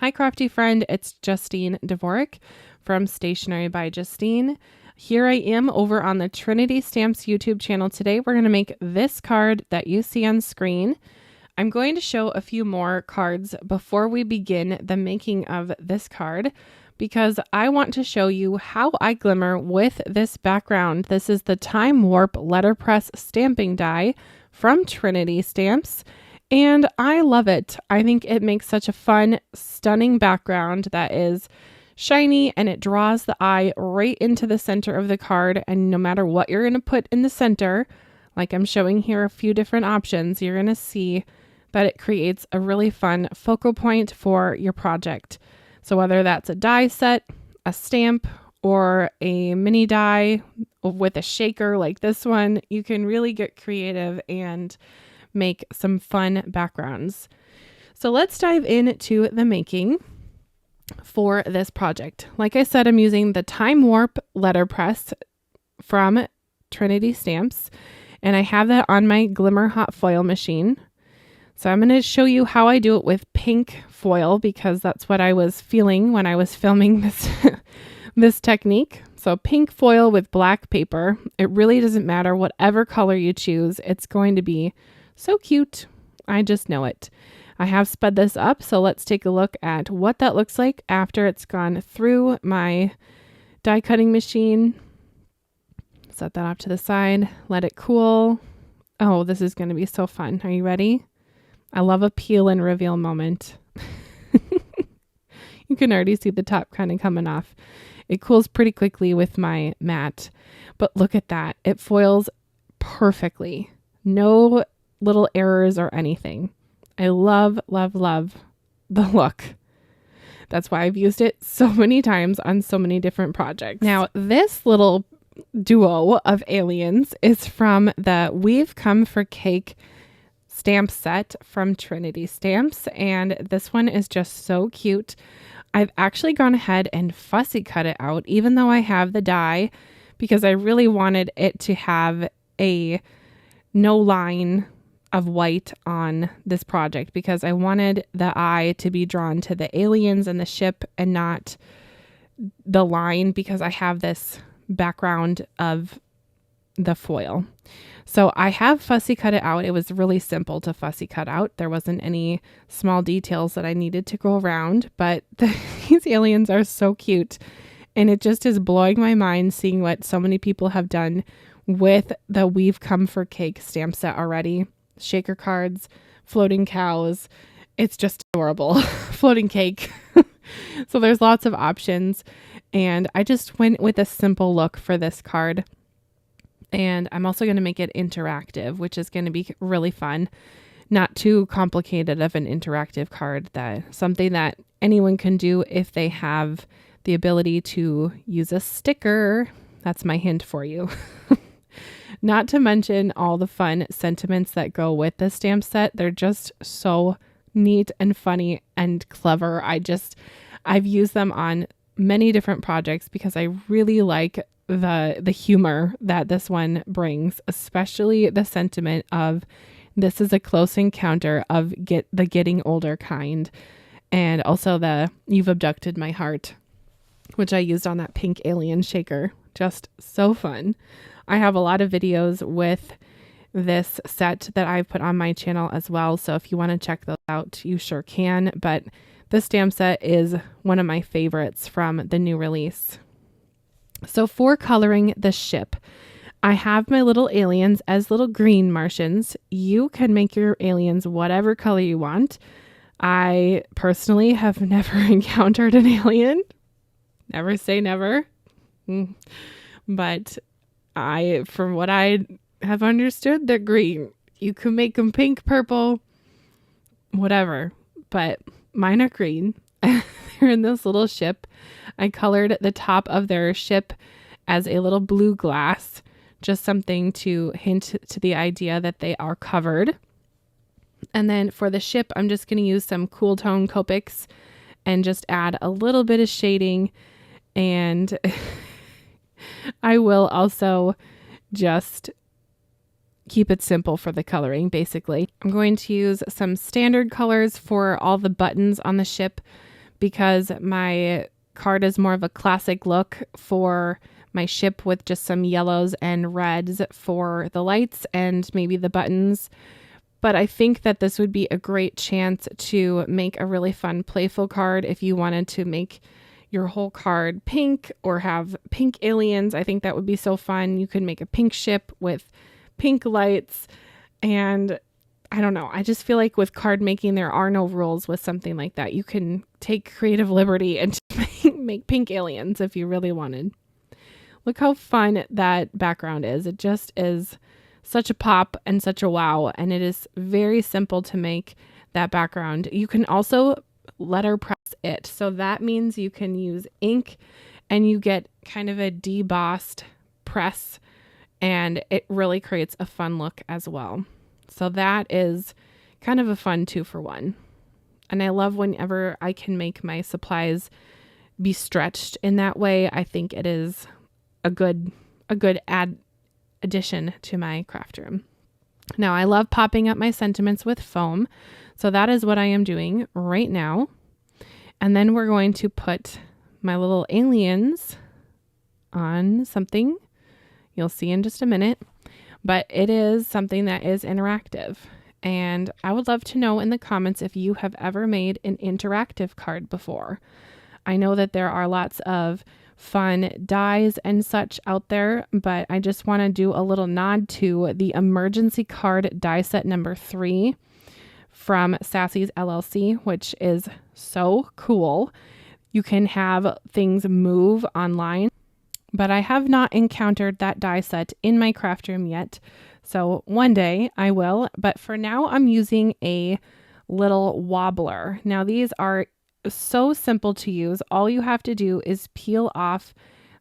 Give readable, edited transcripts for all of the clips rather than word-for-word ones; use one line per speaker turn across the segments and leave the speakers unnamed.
Hi, crafty friend. It's Justine Dvorak from Stationery by Justine. Here I am over on the Trinity Stamps YouTube channel today. We're going to make this card that you see on screen. I'm going to show a few more cards before we begin the making of this card because I want to show you how I glimmer with this background. This is the Time Warp letterpress stamping die from Trinity Stamps. And I love it. I think it makes such a fun, stunning background that is shiny and it draws the eye right into the center of the card. And no matter what you're going to put in the center, like I'm showing here a few different options, you're going to see that it creates a really fun focal point for your project. So whether that's a die set, a stamp, or a mini die with a shaker like this one, you can really get creative and make some fun backgrounds. So let's dive into the making for this project. Like I said, I'm using the Time Warp letterpress from Trinity Stamps, and I have that on my Glimmer hot foil machine. So I'm going to show you how I do it with pink foil because that's what I was feeling when I was filming this this technique. So pink foil with black paper. It really doesn't matter whatever color you choose. It's going to be so cute. I just know it. I have sped this up, so let's take a look at what that looks like after it's gone through my die cutting machine. Set that off to the side. Let it cool. Oh, this is going to be so fun. Are you ready? I love a peel and reveal moment. You can already see the top kind of coming off. It cools pretty quickly with my mat, but look at that. It foils perfectly. No little errors or anything. I love, love, love the look. That's why I've used it so many times on so many different projects. Now, this little duo of aliens is from the We've Come for Cake stamp set from Trinity Stamps, and this one is just so cute. I've actually gone ahead and fussy cut it out, even though I have the die, because I really wanted it to have a no line of white on this project because I wanted the eye to be drawn to the aliens and the ship and not the line because I have this background of the foil. So I have fussy cut it out. It was really simple to fussy cut out. There wasn't any small details that I needed to go around, but these aliens are so cute. And it just is blowing my mind seeing what so many people have done with the We've Come for Cake stamp set already. Shaker cards, floating cows. It's just adorable. Floating cake. So there's lots of options. And I just went with a simple look for this card. And I'm also going to make it interactive, which is going to be really fun. Not too complicated of an interactive card. Something that anyone can do if they have the ability to use a sticker. That's my hint for you. Not to mention all the fun sentiments that go with the stamp set. They're just so neat and funny and clever. I've used them on many different projects because I really like the humor that this one brings, especially the sentiment of this is a close encounter of the getting older kind. And also the you've abducted my heart, which I used on that pink alien shaker. Just so fun. I have a lot of videos with this set that I've put on my channel as well. So if you want to check those out, you sure can. But this stamp set is one of my favorites from the new release. So for coloring the ship, I have my little aliens as little green Martians. You can make your aliens whatever color you want. I personally have never encountered an alien. Never say never. But from what I have understood, they're green. You can make them pink, purple, whatever. But mine are green. They're in this little ship. I colored the top of their ship as a little blue glass, just something to hint to the idea that they are covered. And then for the ship, I'm just going to use some cool tone Copics and just add a little bit of shading. And I will also just keep it simple for the coloring, basically. I'm going to use some standard colors for all the buttons on the ship because my card is more of a classic look for my ship with just some yellows and reds for the lights and maybe the buttons. But I think that this would be a great chance to make a really fun playful card if you wanted to make your whole card pink or have pink aliens. I think that would be so fun. You could make a pink ship with pink lights. And I don't know. I just feel like with card making, there are no rules with something like that. You can take creative liberty and make pink aliens if you really wanted. Look how fun that background is. It just is such a pop and such a wow. And it is very simple to make that background. You can also letter press it. So that means you can use ink and you get kind of a debossed press, and it really creates a fun look as well. So that is kind of a fun 2-for-1. And I love whenever I can make my supplies be stretched in that way. I think it is a good addition to my craft room. Now, I love popping up my sentiments with foam. So that is what I am doing right now. And then we're going to put my little aliens on something you'll see in just a minute. But it is something that is interactive. And I would love to know in the comments if you have ever made an interactive card before. I know that there are lots of fun dies and such out there, but I just want to do a little nod to the emergency card die set number 3 from Sassy's LLC, which is so cool. You can have things move online, but I have not encountered that die set in my craft room yet. So one day I will, but for now I'm using a little wobbler. Now these are so simple to use. All you have to do is peel off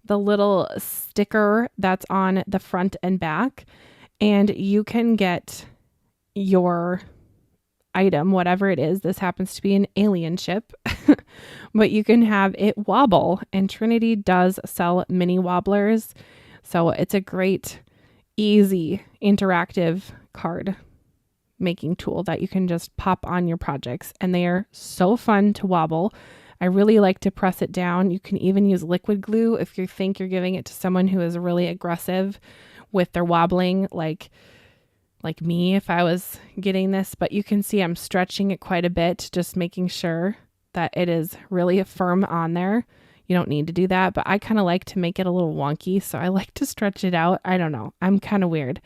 the little sticker that's on the front and back, and you can get your item, whatever it is. This happens to be an alien ship, but you can have it wobble, and Trinity does sell mini wobblers. So it's a great, easy, interactive card making tool that you can just pop on your projects, and they are so fun to wobble. I really like to press it down. You can even use liquid glue if you think you're giving it to someone who is really aggressive with their wobbling, like me if I was getting this. But you can see I'm stretching it quite a bit, just making sure that it is really firm on there. You don't need to do that, but I kind of like to make it a little wonky, so I like to stretch it out. I don't know. I'm kind of weird.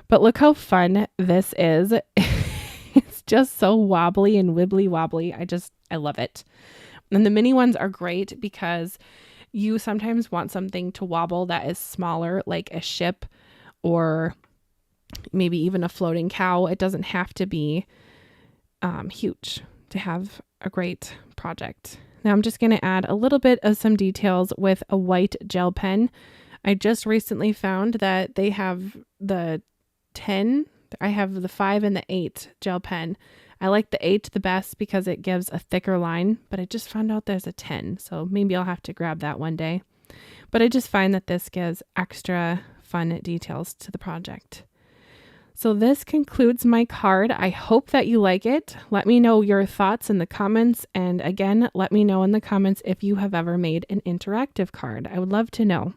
But look how fun this is. It's just so wobbly and wibbly wobbly. I love it. And the mini ones are great because you sometimes want something to wobble that is smaller, like a ship or maybe even a floating cow. It doesn't have to be huge to have a great project. Now I'm just going to add a little bit of some details with a white gel pen. I just recently found that they have the 10. I have the 5 and the 8 gel pen. I like the 8 the best because it gives a thicker line, but I just found out there's a 10. So maybe I'll have to grab that one day. But I just find that this gives extra fun details to the project. So this concludes my card. I hope that you like it. Let me know your thoughts in the comments. And again, let me know in the comments if you have ever made an interactive card. I would love to know.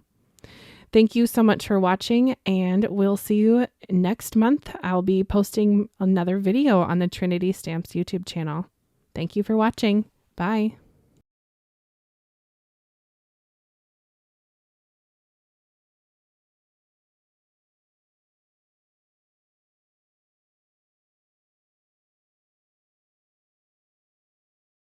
Thank you so much for watching, and we'll see you next month. I'll be posting another video on the Trinity Stamps YouTube channel. Thank you for watching. Bye.